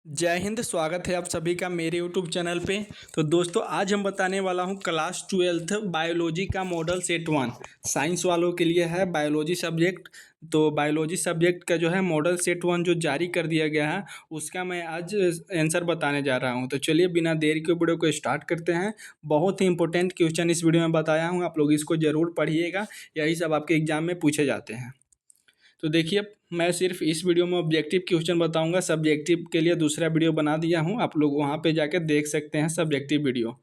जय हिंद। स्वागत है आप सभी का मेरे यूट्यूब चैनल पे। तो दोस्तों आज हम बताने वाला हूँ क्लास 12th बायोलॉजी का मॉडल सेट 1 साइंस वालों के लिए है बायोलॉजी सब्जेक्ट। तो बायोलॉजी सब्जेक्ट का जो है मॉडल सेट 1 जो जारी कर दिया गया है उसका मैं आज आंसर बताने जा रहा हूँ। तो चलिए बिना देरी के वीडियो को स्टार्ट करते हैं। बहुत ही इंपॉर्टेंट क्वेश्चन इस वीडियो में बताया हूँ, आप लोग इसको ज़रूर पढ़िएगा, यही सब आपके एग्जाम में पूछे जाते हैं। तो देखिए मैं सिर्फ इस वीडियो में ऑब्जेक्टिव क्वेश्चन बताऊंगा, सब्जेक्टिव के लिए दूसरा वीडियो बना दिया हूं, आप लोग वहां पे जाकर देख सकते हैं सब्जेक्टिव वीडियो।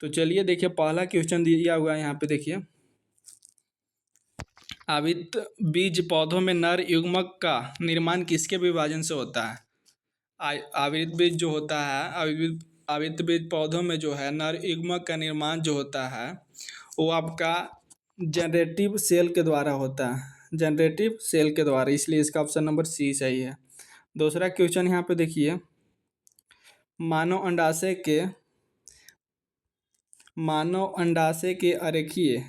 तो चलिए देखिए पहला क्वेश्चन दिया हुआ है यहाँ पे। देखिए आवृत बीज पौधों में नर युग्मक का निर्माण किसके विभाजन से होता है? आवृत बीज जो होता है, आवृत बीज पौधों में जो है नर युग्मक का निर्माण जो होता है वो आपका जनरेटिव सेल के द्वारा होता है, जनरेटिव सेल के द्वारा, इसलिए इसका ऑप्शन नंबर सी सही है। दूसरा क्वेश्चन यहाँ पे देखिए, मानव अंडाशय के आरेखीय,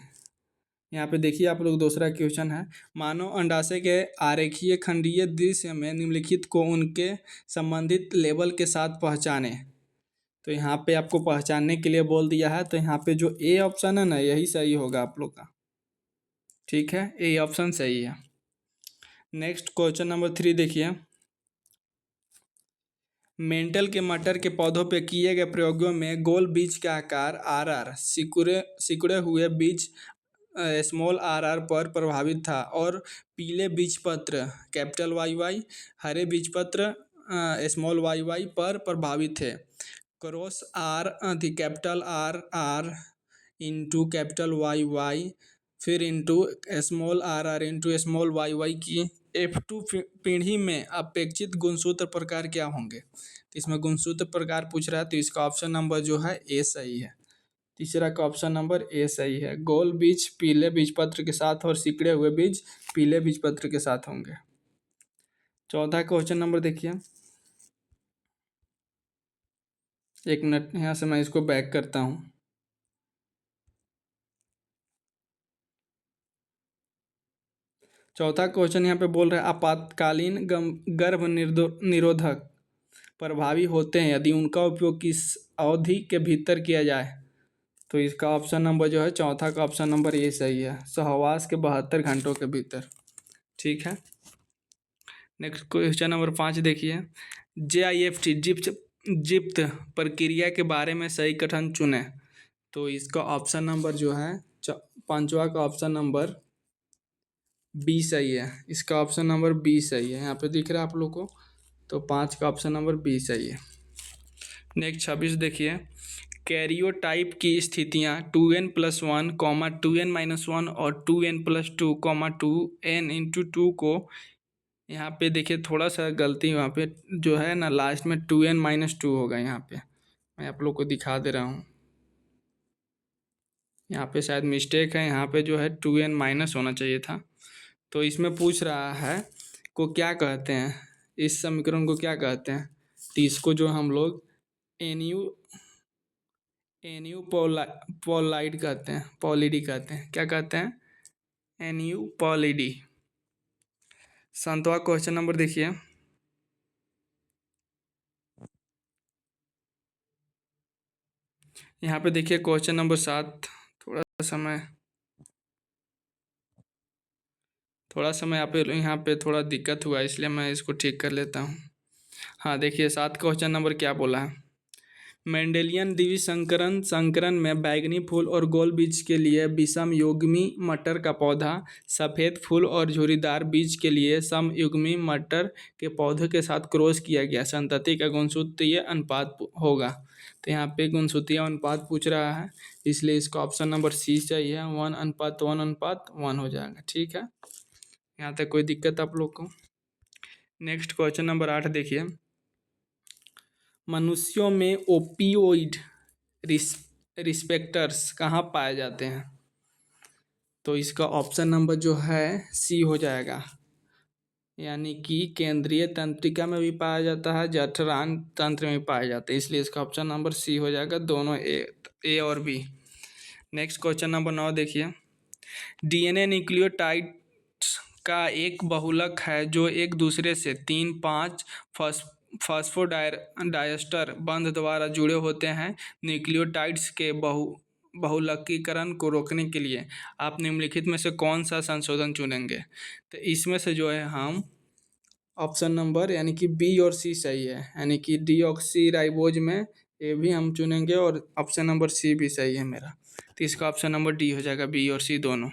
यहाँ पे देखिए आप लोग दूसरा क्वेश्चन है, मानव अंडाशय के आरेखीय खंडीय दृश्य में निम्नलिखित को उनके संबंधित लेवल के साथ पहचाने। तो यहाँ पे आपको पहचानने के लिए बोल दिया है, तो यहाँ पे जो ए ऑप्शन है ना यही सही होगा आप लोग का। ठीक है, ए ऑप्शन सही है। नेक्स्ट क्वेश्चन नंबर 3 देखिए, मेंटल के मटर के पौधों पे किए गए प्रयोगों में गोल बीज का आकार आर आर, सिकुड़े हुए बीज स्मॉल आर आर पर प्रभावित था और पीले बीजपत्र कैपिटल वाई वाई, हरे बीजपत्र स्मॉल वाई वाई पर प्रभावित थे। क्रॉस आर थी capital R R into capital Y Y फिर into small R R into small Y Y की F2 पीढ़ी में अपेक्षित गुणसूत्र प्रकार क्या होंगे? तो इसमें गुणसूत्र प्रकार पूछ रहा है, तो इसका ऑप्शन नंबर जो है ए सही है। तीसरा का ऑप्शन नंबर ए सही है। गोल बीज पीले बीजपत्र के साथ और सिकड़े हुए बीज पीले बीजपत्र के साथ होंगे। चौथा क्वेश्चन नंबर देखिए, एक मिनट यहाँ से मैं इसको बैक करता हूँ। चौथा क्वेश्चन यहाँ पे बोल रहा है आपातकालीन गर्भ निरोधक प्रभावी होते हैं यदि उनका उपयोग किस अवधि के भीतर किया जाए? तो इसका ऑप्शन नंबर जो है चौथा का ऑप्शन नंबर ये सही है, सहवास के 72 घंटों के भीतर। ठीक है। नेक्स्ट क्वेश्चन नंबर 5 देखिए, JIFT जिप्त प्रक्रिया के बारे में सही कथन चुने। तो इसका ऑप्शन नंबर जो है पांचवा का ऑप्शन नंबर बी सही है। इसका ऑप्शन नंबर बी सही है, यहाँ पे दिख रहा है आप लोग को, तो 5 का ऑप्शन नंबर बी सही है। नेक्स्ट 26 देखिए, कैरियोटाइप की स्थितियाँ 2n+1, 2n-1 और 2n+2, 2n×2 को, यहाँ पे देखिए थोड़ा सा गलती वहाँ पे जो है ना, लास्ट में 2n-2 होगा। यहाँ पे मैं आप लोग को दिखा दे रहा हूँ, यहाँ पे शायद मिस्टेक है, यहाँ पे जो है 2n- होना चाहिए था। तो इसमें पूछ रहा है को क्या कहते हैं, इस समीकरण को क्या कहते हैं? तो इसको जो हम लोग एनयू पॉलाइड कहते हैं, पॉलिडी कहते हैं। क्या कहते हैं? एनयू पॉलिडी। 7वां क्वेश्चन नंबर देखिए, यहाँ पे देखिए क्वेश्चन नंबर 7, थोड़ा समय यहाँ पे थोड़ा दिक्कत हुआ, इसलिए मैं इसको ठीक कर लेता हूँ। हाँ देखिए 7 क्वेश्चन नंबर क्या बोला है, मेंडेलियन द्विसंकरण संकरण में बैंगनी फूल और गोल बीज के लिए विषमयुग्मी मटर का पौधा, सफ़ेद फूल और झुर्रीदार बीज के लिए समयुग्मी मटर के पौधे के साथ क्रॉस किया गया संतति का गुणसूत्रीय अनुपात होगा। तो यहाँ पे गुणसूत्रीय अनुपात पूछ रहा है, इसलिए इसका ऑप्शन नंबर सी सही है, 1:1:1 हो जाएगा। ठीक है, यहाँ तक कोई दिक्कत आप लोग को? नेक्स्ट क्वेश्चन नंबर 8 देखिए, मनुष्यों में ओपियोइड रिसेप्टर्स कहाँ पाए जाते हैं? तो इसका ऑप्शन नंबर जो है सी हो जाएगा, यानी कि केंद्रीय तंत्रिका में भी पाया जाता है, जठरांग तंत्र में पाया जाता है, इसलिए इसका ऑप्शन नंबर सी हो जाएगा, दोनों ए और बी। नेक्स्ट क्वेश्चन नंबर 9 देखिए, DNA न्यूक्लियोटाइड्स का एक बहुलक है जो एक दूसरे से 3,5 फास्फोडाइस्टर बंध द्वारा जुड़े होते हैं। न्यूक्लियोटाइड्स के बहुलकीकरण को रोकने के लिए आप निम्नलिखित में से कौन सा संशोधन चुनेंगे? तो इसमें से जो है हम ऑप्शन नंबर यानी कि बी और सी सही है, यानी कि डीऑक्सी राइबोज में ए भी हम चुनेंगे और ऑप्शन नंबर सी भी सही है मेरा। तो इसका ऑप्शन नंबर डी हो जाएगा, बी और सी दोनों।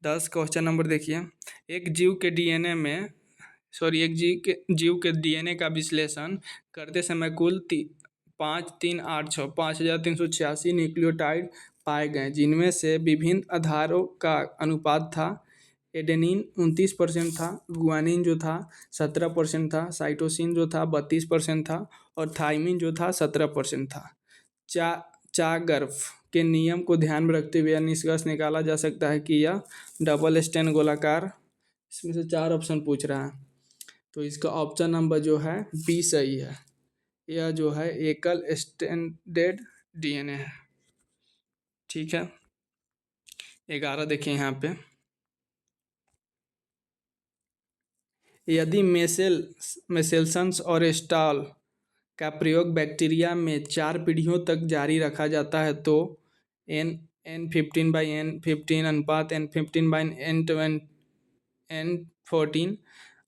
10 क्वेश्चन नंबर देखिए, एक जीव के डीएनए में एक जीव के डीएनए का विश्लेषण करते समय कुल 5386 न्यूक्लियोटाइड पाए गए, जिनमें से विभिन्न आधारों का अनुपात था। एडेनिन 29% था, गुआनिन जो था 17% था, साइटोसिन जो था 32% था और थाइमिन जो था 17% था। चागर्फ के नियम को ध्यान में रखते हुए यह निष्कर्ष निकाला जा सकता है कि यह डबल स्टैंड गोलाकार, इसमें से 4 ऑप्शन पूछ रहा है, तो इसका ऑप्शन नंबर जो है बी सही है। यह जो है एकल स्टैंडर्ड डीएनए है। ठीक है, 11 देखिए यहाँ पे, यदि मेसेल्सन्स और स्टॉल का प्रयोग बैक्टीरिया में 4 पीढ़ियों तक जारी रखा जाता है तो N15/N15 अनुपात N15/N14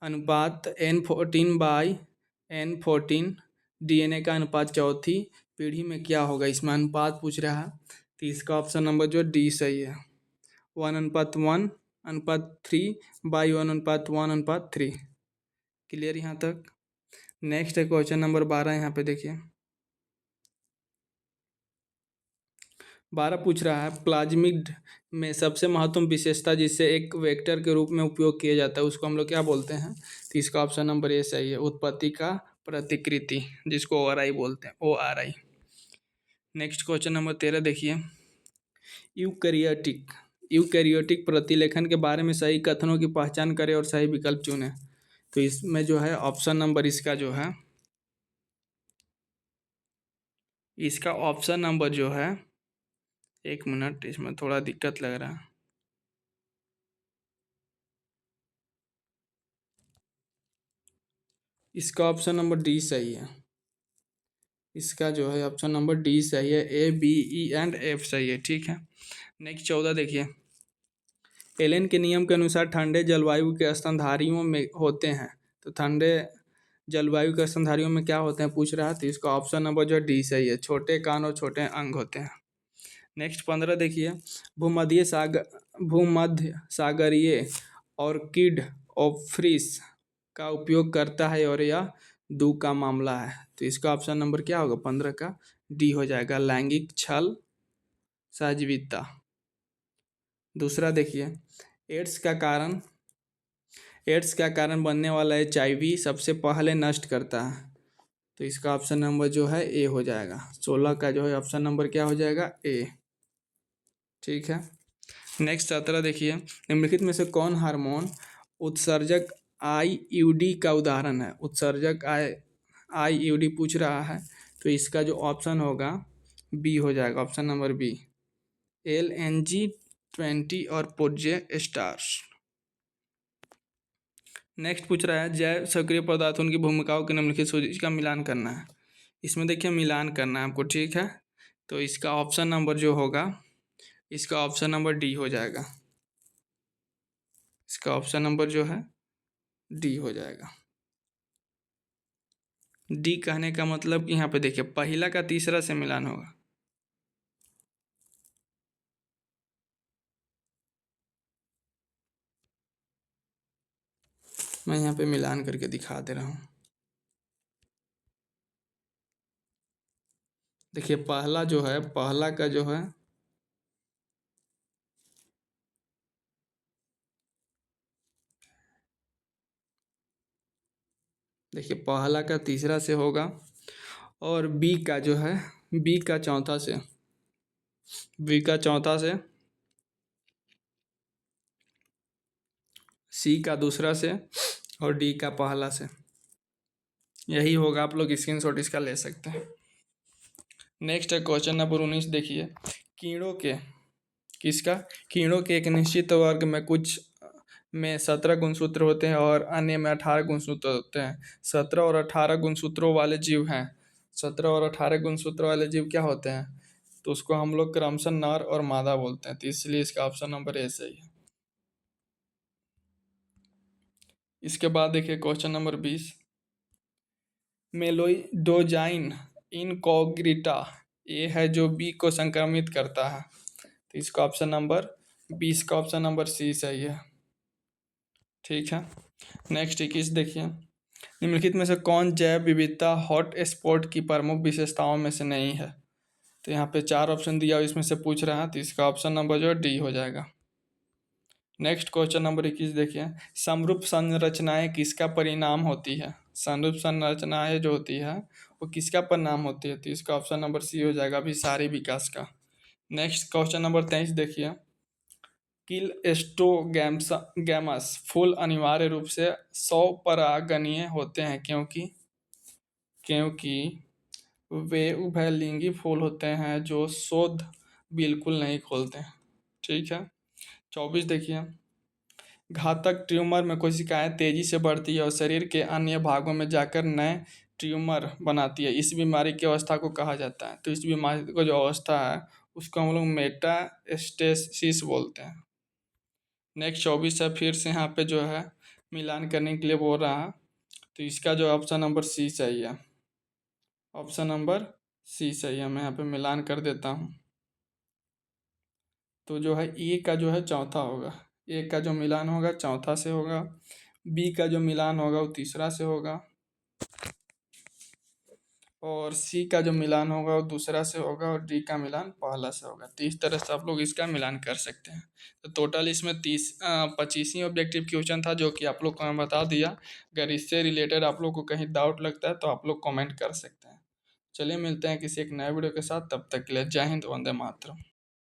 अनुपात N14/N14 डीएनए का अनुपात चौथी पीढ़ी में क्या होगा? इसमें अनुपात पूछ रहा है, तो इसका ऑप्शन नंबर जो डी सही है, 1:1:3/1:1:3। क्लियर यहाँ तक? नेक्स्ट है क्वेश्चन नंबर 12, यहाँ पे देखिए 12 पूछ रहा है, प्लाज्मिड में सबसे महत्वपूर्ण विशेषता जिससे एक वेक्टर के रूप में उपयोग किया जाता है उसको हम लोग क्या बोलते हैं? तो इसका ऑप्शन नंबर ए सही है, उत्पत्ति का प्रतिकृति, जिसको ORI बोलते हैं, ORI। नेक्स्ट क्वेश्चन नंबर 13 देखिए, यूकैरियोटिक प्रतिलेखन के बारे में सही कथनों की पहचान करें और सही विकल्प चुनें। तो इसमें जो है ऑप्शन नंबर इसका जो है, इसका ऑप्शन नंबर जो है, एक मिनट, इसमें थोड़ा दिक्कत लग रहा है। इसका ऑप्शन नंबर डी सही है, इसका जो है ऑप्शन नंबर डी सही है, A, B, E and F सही है। ठीक है, नेक्स्ट 14 देखिए, एलेन के नियम के अनुसार ठंडे जलवायु के स्तनधारियों में होते हैं, तो ठंडे जलवायु के स्तनधारियों में क्या होते हैं पूछ रहा है, तो इसका ऑप्शन नंबर जो डी सही है, छोटे कान और छोटे अंग होते हैं। नेक्स्ट 15 देखिए, भूमध्य सागरीय ऑर्किड ऑफिस का उपयोग करता है और यह दू का मामला है, तो इसका ऑप्शन नंबर क्या होगा? 15 का डी हो जाएगा, लैंगिक छल सहजीविता। दूसरा देखिए, एड्स का कारण बनने वाला HIV सबसे पहले नष्ट करता है, तो इसका ऑप्शन नंबर जो है ए हो जाएगा, 16 का जो है ऑप्शन नंबर क्या हो जाएगा? ए। ठीक है, नेक्स्ट 17 देखिए, निम्नलिखित में से कौन हार्मोन उत्सर्जक IUD का उदाहरण है? उत्सर्जक IUD पूछ रहा है, तो इसका जो ऑप्शन होगा बी हो जाएगा, ऑप्शन नंबर बी, LNG20 और प्रोजेस्टेरॉन। नेक्स्ट पूछ रहा है, जैव सक्रिय पदार्थों की भूमिकाओं के निम्नलिखित सूची का मिलान करना है। इसमें देखिए मिलान करना है आपको, ठीक है, तो इसका ऑप्शन नंबर जो होगा, इसका ऑप्शन नंबर डी हो जाएगा, इसका ऑप्शन नंबर जो है डी हो जाएगा। डी कहने का मतलब कि यहाँ पे देखिए पहला का तीसरा से मिलान होगा। मैं यहाँ पे मिलान करके दिखा दे रहा हूँ। देखिए पहला जो है, पहला का जो है, देखिए पहला का तीसरा से होगा और बी का जो है, बी का चौथा से, बी का चौथा से, सी का दूसरा से और डी का पहला से, यही होगा। आप लोग स्क्रीनशॉट इसका ले सकते हैं। नेक्स्ट है क्वेश्चन नंबर 19 देखिए, कीड़ों के, किसका? कीड़ों के एक निश्चित वर्ग में कुछ में 17 गुणसूत्र होते हैं और अन्य में 18 गुणसूत्र होते हैं। 17 और 18 गुणसूत्रों वाले जीव हैं। 17 और 18 गुणसूत्र वाले जीव क्या होते हैं? तो उसको हम लोग क्रमशः नर और मादा बोलते हैं, तो इसलिए इसका ऑप्शन नंबर ए सही है। इसके बाद देखिए क्वेश्चन नंबर 20, मेलोइडोजाइन इनकॉग्निटा ये है जो बी को संक्रमित करता है, तो इसका ऑप्शन नंबर 20 का ऑप्शन नंबर सी सही है। ठीक है, नेक्स्ट 21 देखिए, निम्नलिखित में से कौन जैव विविधता हॉट स्पॉट की प्रमुख विशेषताओं में से नहीं है? तो यहाँ पे 4 ऑप्शन दिया और इसमें से पूछ रहा है, तो इसका ऑप्शन नंबर जो है डी हो जाएगा। नेक्स्ट क्वेश्चन नंबर 21 देखिए, समरूप संरचनाएं किसका परिणाम होती है? समरूप संरचनाएं जो होती है वो किसका परिणाम होती है? तो इसका ऑप्शन नंबर सी हो जाएगा अभिसारी विकास का। नेक्स्ट क्वेश्चन नंबर 23 देखिए, किलस्टोगैमस फूल अनिवार्य रूप से स्वपरागणीय होते हैं क्योंकि क्योंकि वे उभयलिंगी फूल होते हैं जो शोध बिल्कुल नहीं खोलते हैं। ठीक है, 24 देखिए, घातक ट्यूमर में कोशिकाएं तेजी से बढ़ती है और शरीर के अन्य भागों में जाकर नए ट्यूमर बनाती है, इस बीमारी की अवस्था को कहा जाता है? तो इस बीमारी को जो अवस्था है उसको हम लोग मेटास्टेसिस बोलते हैं। नेक्स्ट 24 है, फिर से यहाँ पे जो है मिलान करने के लिए बोल रहा है, तो इसका जो ऑप्शन नंबर सी सही है। ऑप्शन नंबर सी सही है, मैं यहाँ पे मिलान कर देता हूँ। तो जो है ए का जो है चौथा होगा, ए का जो मिलान होगा चौथा से होगा, बी का जो मिलान होगा वो तीसरा से होगा, और सी का जो मिलान होगा वो दूसरा से होगा, और डी का मिलान पहला से होगा। तो इस तरह से आप लोग इसका मिलान कर सकते हैं। तो टोटल इसमें 25 ही ऑब्जेक्टिव क्वेश्चन था जो कि आप लोग को मैं बता दिया। अगर इससे रिलेटेड आप लोग को कहीं डाउट लगता है तो आप लोग कमेंट कर सकते हैं। चलिए मिलते हैं किसी एक नए वीडियो के साथ, तब तक के लिए जय हिंद, वंदे मातरम।